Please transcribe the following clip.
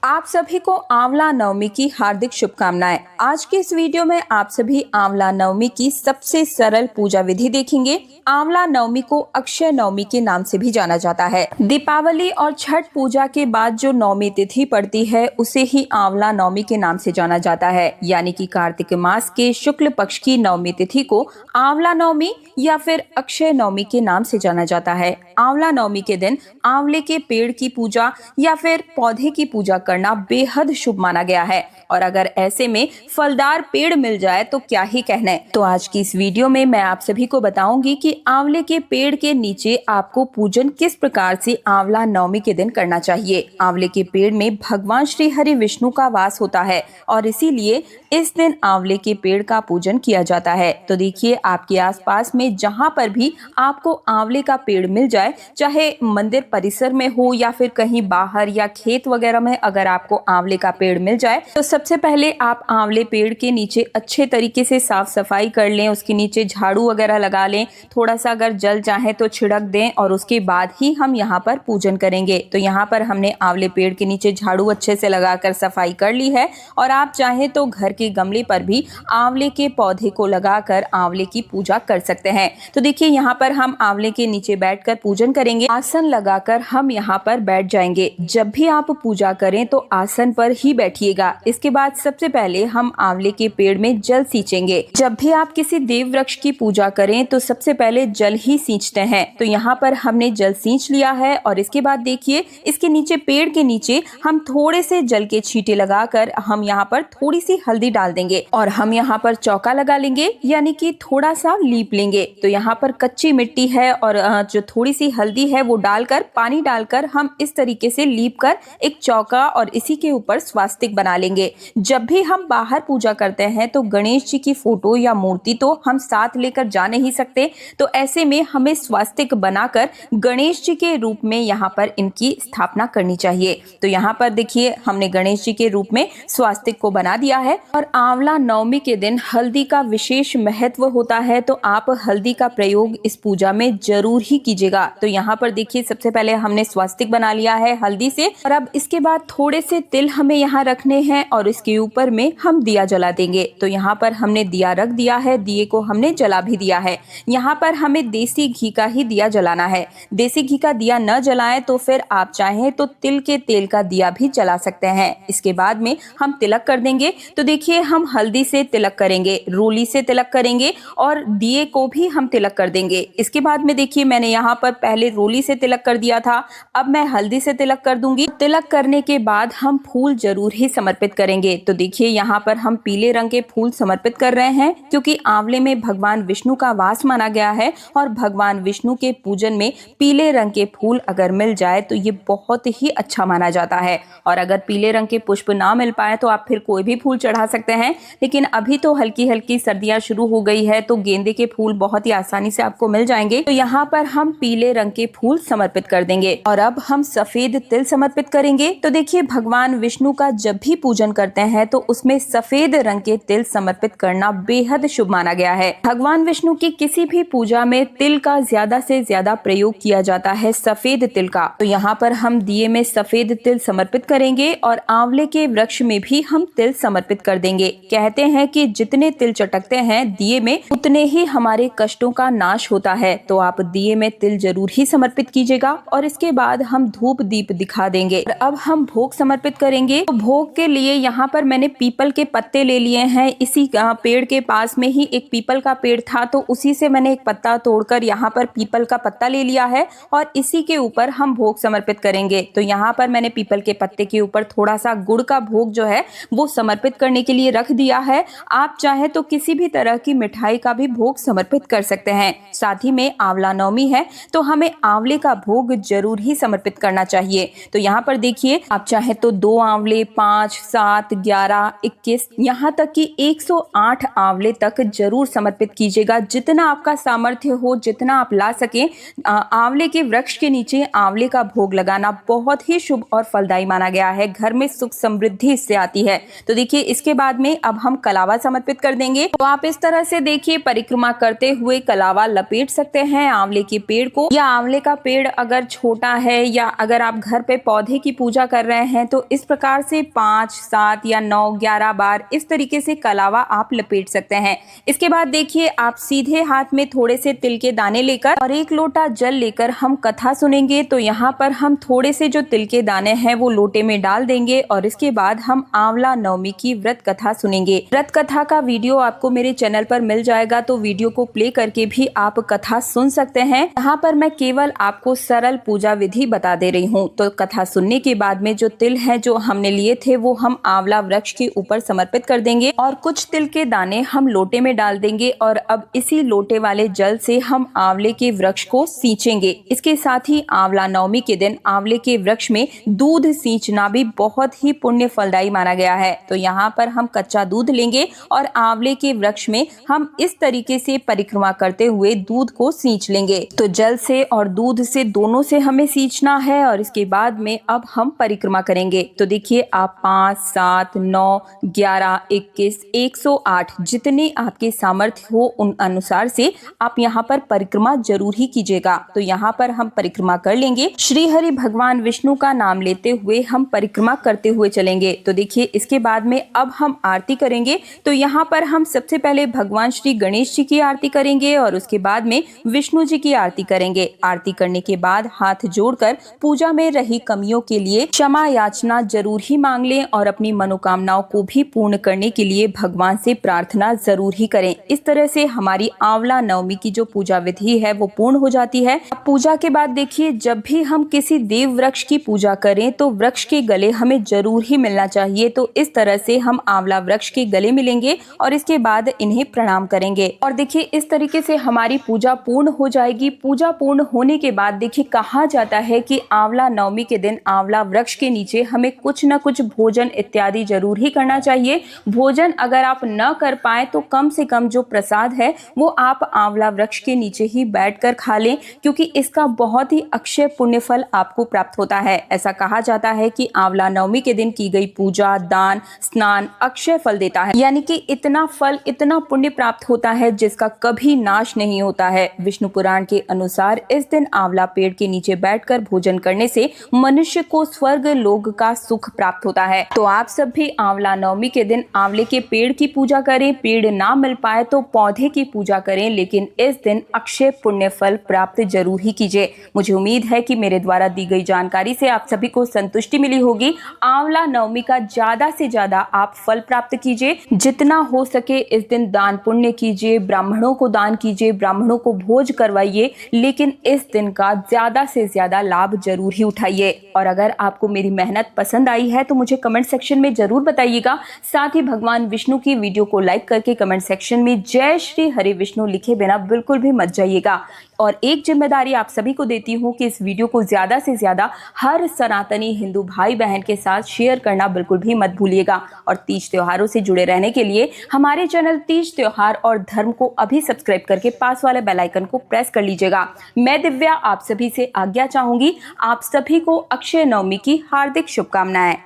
आप सभी को आंवला नवमी की हार्दिक शुभकामनाएं। आज के इस वीडियो में आप सभी आंवला नवमी की सबसे सरल पूजा विधि देखेंगे। आंवला नवमी को अक्षय नवमी के नाम से भी जाना जाता है। दीपावली और छठ पूजा के बाद जो नवमी तिथि पड़ती है उसे ही आंवला नवमी के नाम से जाना जाता है, यानी कि कार्तिक मास के शुक्ल पक्ष की नवमी तिथि को आंवला नवमी या फिर अक्षय नवमी के नाम से जाना जाता है। आंवला नवमी के दिन आंवले के पेड़ की पूजा या फिर पौधे की पूजा करना बेहद शुभ माना गया है, और अगर ऐसे में फलदार पेड़ मिल जाए तो क्या ही कहने। तो आज की इस वीडियो में मैं आप सभी को बताऊंगी कि आंवले के पेड़ के नीचे आपको पूजन किस प्रकार से आंवला नवमी के दिन करना चाहिए। आंवले के पेड़ में भगवान श्री हरि विष्णु का वास होता है और इसीलिए इस दिन आंवले के पेड़ का पूजन किया जाता है। तो देखिए, आपके आसपास में जहाँ पर भी आपको आंवले का पेड़ मिल जाए, चाहे मंदिर परिसर में हो या फिर कहीं बाहर या खेत वगैरह में, अगर आपको आंवले का पेड़ मिल जाए तो सबसे पहले आप आंवले पेड़ के नीचे अच्छे तरीके से साफ सफाई कर लें, उसके नीचे झाड़ू वगैरह लगा लें, थोड़ा सा अगर जल चाहे तो छिड़क दें और उसके बाद ही हम यहाँ पर पूजन करेंगे। तो यहाँ पर हमने आंवले पेड़ के नीचे झाड़ू अच्छे से लगाकर सफाई कर ली है, और आप चाहें तो घर के गमले पर भी आंवले के पौधे को लगाकर आंवले की पूजा कर सकते हैं। तो देखिए, यहाँ पर हम आंवले के नीचे बैठकर पूजन करेंगे। आसन लगाकर हम यहाँ पर बैठ जाएंगे। जब भी आप पूजा करें तो आसन पर ही बैठिएगा। इसके बाद सबसे पहले हम आंवले के पेड़ में जल सींचेंगे। जब भी आप किसी देव वृक्ष की पूजा करें तो सबसे पहले जल ही सींचते हैं। तो यहाँ पर हमने जल सींच लिया है, और इसके बाद देखिए, इसके नीचे पेड़ के नीचे हम थोड़े से जल के छींटे लगाकर हम यहाँ पर थोड़ी सी हल्दी डाल देंगे, और हम यहाँ पर चौका लगा लेंगे, यानी कि थोड़ा सा लीप लेंगे। तो यहाँ पर कच्ची मिट्टी है और जो थोड़ी सी हल्दी है वो डालकर, पानी डालकर हम इस तरीके से लीप कर एक चौका और इसी के ऊपर स्वास्तिक बना लेंगे। जब भी हम बाहर पूजा करते हैं तो गणेश जी की फोटो या मूर्ति तो हम साथ लेकर जा नहीं सकते, तो ऐसे में हमें स्वास्तिक बनाकर गणेश जी के रूप में यहाँ पर इनकी स्थापना करनी चाहिए। तो यहाँ पर देखिए, हमने गणेश जी के रूप में स्वास्तिक को बना दिया है। और आंवला नवमी के दिन हल्दी का विशेष महत्व होता है, तो आप हल्दी का प्रयोग इस पूजा में जरूर ही कीजिएगा। तो यहाँ पर देखिए, सबसे पहले हमने स्वास्तिक बना लिया है हल्दी से, और अब इसके बाद थोड़े से तिल हमें यहाँ रखने हैं और इसके ऊपर में हम दिया जला देंगे। तो यहाँ पर हमने दिया रख दिया है, दिए को हमने जला भी दिया है। यहाँ पर हमें देसी घी का ही दिया जलाना है। देसी घी का दिया न जलाएं तो फिर आप चाहें तो तिल के तेल का दिया भी जला सकते हैं। इसके बाद में हम तिलक कर देंगे। तो देखिए, हम हल्दी से तिलक करेंगे, रोली से तिलक करेंगे और दिए को भी हम तिलक कर देंगे। इसके बाद में देखिए, मैंने यहाँ पर पहले रोली से तिलक कर दिया था, अब मैं हल्दी से तिलक कर दूंगी। तिलक करने के बाद हम फूल जरूर ही समर्पित करेंगे। तो देखिए, यहाँ पर हम पीले रंग के फूल समर्पित कर रहे हैं, क्योंकि आंवले में भगवान विष्णु का वास माना गया है, और भगवान विष्णु के पूजन में पीले रंग के फूल अगर मिल जाए तो ये बहुत ही अच्छा माना जाता है। और अगर पीले रंग के पुष्प ना मिल पाए तो आप फिर कोई भी फूल चढ़ा सकते हैं, लेकिन अभी तो हल्की हल्की सर्दियां शुरू हो गई है तो गेंदे के फूल बहुत ही आसानी से आपको मिल जाएंगे। तो यहाँ पर हम पीले रंग के फूल समर्पित कर देंगे। और अब हम सफेद तिल समर्पित करेंगे। तो देखिए, भगवान विष्णु का जब भी पूजन करते हैं तो उसमें सफेद रंग के तिल समर्पित करना बेहद शुभ माना गया है। भगवान विष्णु की किसी भी पूजा में तिल का ज्यादा से ज्यादा प्रयोग किया जाता है, सफेद तिल का। तो यहाँ पर हम दिए में सफेद तिल समर्पित करेंगे और आंवले के वृक्ष में भी हम तिल समर्पित कर देंगे। कहते हैं कि जितने तिल चटकते हैं दिए में, उतने ही हमारे कष्टों का नाश होता है। तो आप दिए में तिल जरूर ही समर्पित कीजिएगा, और इसके बाद हम धूप दीप दिखा देंगे। अब हम भोग समर्पित करेंगे। तो भोग के लिए यहाँ पर मैंने पीपल के पत्ते ले लिए हैं। इसी पेड़ के पास में ही एक पीपल का पेड़ था, तो उसी से मैंने एक पत्ता तोड़कर यहाँ पर पीपल का पत्ता ले लिया है, और इसी के ऊपर हम भोग समर्पित करेंगे। तो यहाँ पर मैंने पीपल के पत्ते के ऊपर थोड़ा सा गुड़ का भोग जो है वो समर्पित करने के लिए रख दिया है। आप चाहे तो किसी भी तरह की मिठाई का भी भोग समर्पित कर सकते हैं। साथ ही में आंवला नवमी है तो हमें आंवले का भोग जरूर ही समर्पित करना चाहिए। तो यहाँ पर देखिए, आप चाहे तो 2 आंवले, 5, 7, 11, 21, यहाँ तक कि 108 आंवले तक जरूर समर्पित कीजिएगा। जितना आपका सामर्थ्य हो, जितना आप ला सकें। आंवले के वृक्ष के नीचे आंवले का भोग लगाना बहुत ही शुभ और फलदायी माना गया है। घर में सुख समृद्धि इससे आती है। तो देखिए, इसके बाद में अब हम कलावा समर्पित कर देंगे। तो आप इस तरह से देखिए, परिक्रमा करते हुए कलावा लपेट सकते हैं आंवले के पेड़ को, या आंवले का पेड़ अगर छोटा है, या अगर आप घर पे पौधे की पूजा कर रहे हैं तो इस प्रकार से 5, 7 या 9, 11 बार इस तरीके से कलावा आप लपेट सकते हैं। इसके बाद देखिए आप सीधे हाथ में थोड़े से तिल के दाने लेकर और 1 लोटा जल लेकर हम कथा सुनेंगे। तो यहाँ पर हम थोड़े से जो तिल के दाने हैं वो लोटे में डाल देंगे और इसके बाद हम आंवला नवमी की व्रत कथा सुनेंगे। व्रत कथा का वीडियो आपको मेरे चैनल पर मिल जाएगा, तो वीडियो को प्ले करके भी आप कथा सुन सकते हैं। यहाँ पर मैं केवल आपको सरल पूजा विधि बता दे रही हूँ। तो कथा सुनने के बाद में जो तिल है जो हमने लिए थे वो हम आंवला वृक्ष के ऊपर समर्पित कर देंगे और कुछ तिल के दाने हम लोटे में डाल देंगे और अब इसी लोटे वाले जल से हम आंवले के वृक्ष को सींचेंगे। इसके साथ ही आंवला नवमी के दिन आंवले के वृक्ष में दूध सींचना भी बहुत ही पुण्य फलदायी माना गया है। तो यहाँ पर हम कच्चा दूध लेंगे और आंवले के वृक्ष में हम इस तरीके से परिक्रमा करते हुए दूध को सींच लेंगे। तो जल से और दूध से दोनों से हमें सींचना है और इसके बाद में अब हम परिक्रमा करेंगे। तो देखिए आप 5, 7, 9, 11, 21, 108 जितने आपके सामर्थ्य हो उन अनुसार से आप यहाँ पर परिक्रमा जरूर ही कीजिएगा। तो यहाँ पर हम परिक्रमा कर लेंगे। श्री हरि भगवान विष्णु का नाम लेते हुए हम परिक्रमा करते हुए चलेंगे। तो देखिए इसके बाद में अब हम आरती करेंगे। तो यहाँ पर हम सबसे पहले भगवान श्री गणेश जी की आरती करेंगे और उसके बाद में विष्णु जी की आरती करेंगे। आरती करने के बाद हाथ जोड़कर पूजा में रही कमियों के लिए क्षमा याचना जरूर ही मांग लें और अपनी मनोकामनाओं को भी पूर्ण करने के लिए भगवान से प्रार्थना जरूर ही करें। इस तरह से हमारी आंवला नवमी की जो पूजा विधि है वो पूर्ण हो जाती है। पूजा के बाद देखिए जब भी हम किसी देव वृक्ष की पूजा करें तो वृक्ष के गले हमें जरूर ही मिलना चाहिए। तो इस तरह से हम आंवला वृक्ष के गले मिलेंगे और इसके बाद इन्हें प्रणाम करेंगे। और देखिए इस तरीके से हमारी पूजा पूर्ण हो जाएगी। पूजा पूर्ण होने के बाद देखिए कहा जाता है कि आंवला नवमी के दिन आंवला वृक्ष के नीचे हमें कुछ न कुछ भोजन इत्यादि जरूर ही करना चाहिए। भोजन अगर आप न कर पाए तो कम से कम जो प्रसाद है वो आप आंवला वृक्ष के नीचे ही बैठकर खा लें, क्योंकि इसका बहुत ही अक्षय पुण्य फल आपको प्राप्त होता है। ऐसा कहा जाता है कि आंवला नवमी के दिन की गई पूजा, दान, स्नान अक्षय फल देता है, यानी कि इतना फल, इतना पुण्य प्राप्त होता है जिसका कभी नाश नहीं होता है। विष्णु पुराण के अनुसार इस दिन आंवला पेड़ के नीचे बैठकर भोजन करने से मनुष्य को स्वर्ग लोक का सुख प्राप्त होता है। तो आप सब भी आंवला नवमी के दिन आंवले के पेड़ की पूजा करें। पेड़ ना मिल पाए तो पौधे की पूजा करें, लेकिन इस दिन अक्षय पुण्य फल प्राप्त जरूर ही कीजिए। मुझे उम्मीद है कि मेरे द्वारा दी गई जानकारी से आप सभी को संतुष्टि मिली होगी। आंवला नवमी का ज्यादा से ज्यादा आप फल प्राप्त कीजिए। जितना हो सके इस दिन दान पुण्य कीजिए, ब्राह्मणों को दान कीजिए, ब्राह्मणों को भोज करवाइए, लेकिन इस दिन का ज्यादा से ज्यादा लाभ जरूर ही उठाइए। और अगर आपको मेरी मेहनत पसंद आई है तो मुझे कमेंट सेक्शन में जरूर बताइएगा। साथ ही भगवान विष्णु की वीडियो को लाइक करके कमेंट सेक्शन में जय श्री हरि विष्णु लिखे बिना बिल्कुल भी मत जाइएगा। और एक जिम्मेदारी आप सभी को देती हूँ कि इस वीडियो को ज्यादा से ज्यादा हर सनातनी हिंदू भाई बहन के साथ शेयर करना बिल्कुल भी मत भूलिएगा। और तीज त्योहारों से जुड़े रहने के लिए हमारे चैनल तीज त्योहार और धर्म को अभी सब्सक्राइब करके पास वाले बेल आइकन को प्रेस कर लीजिएगा। मैं दिव्या आप सभी से आज्ञा चाहूंगी। आप सभी को अक्षय नवमी की हार्दिक शुभकामनाएं।